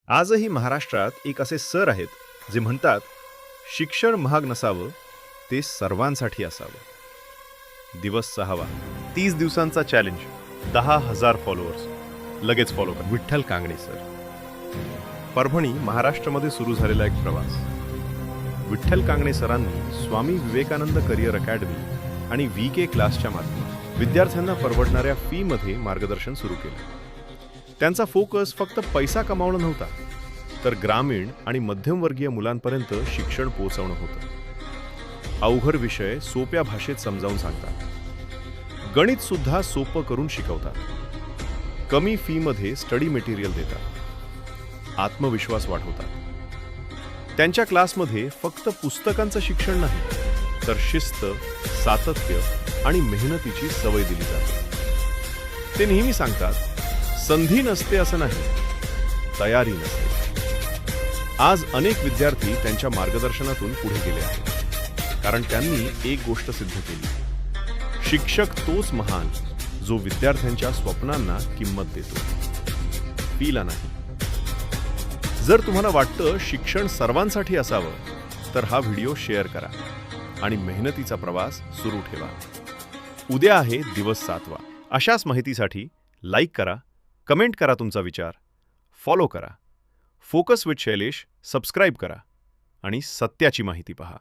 आजही महाराष्ट्रात एक असे सर आहेत जे म्हणतात, शिक्षण महाग नसावं, ते सर्वांसाठी असावं. दिवस 6वा, 30 दिवसांचा चॅलेंज, 10,000 फॉलोअर्स. लगेच फॉलो करा. विठ्ठल कांगणे सर. परभणी, महाराष्ट्रामध्ये सुरू झालेला एक प्रवास. विठ्ठल कांगणे सरांनी स्वामी विवेकानंद करिअर अकॅडमी आणि VK क्लासच्या माध्यमातून विद्यार्थ्यांना परवडणाऱ्या फीमध्ये मार्गदर्शन सुरू केलं. त्यांचा फोकस फक्त पैसा कमावणं नव्हता, तर ग्रामीण आणि मध्यमवर्गीय मुलांपर्यंत शिक्षण पोहोचवणं होतं. अवघड विषय सोप्या भाषेत समजावून सांगतात. गणित सुद्धा सोपं करून शिकवतात. कमी फीमध्ये स्टडी मटेरियल देतात. आत्मविश्वास वाढवतात. त्यांच्या क्लासमध्ये फक्त पुस्तकांचं शिक्षण नाही, तर शिस्त, सातत्य आणि मेहनतीची सवय दिली जाते. ते नेहमी सांगतात, संधी नसते असं नाही, तयारी नसते. आज अनेक विद्यार्थी त्यांच्या मार्गदर्शनातून पुढे गेले आहेत, कारण त्यांनी एक गोष्ट सिद्ध केली: शिक्षक तोच महान जो विद्यार्थ्यांच्या स्वप्नांना किंमत देतो, फीला नाही. जर तुम्हाला वाटतं शिक्षण सर्वांसाठी असावं, तर हा व्हिडिओ शेअर करा आणि मेहनतीचा प्रवास सुरू ठेवा. उद्या आहे दिवस 7वा. अशाच माहितीसाठी लाईक करा, कमेंट करा तुमचा विचार, फॉलो करा. फोकस विथ शैलेश सबस्क्राईब करा आणि सत्याची माहिती पहा.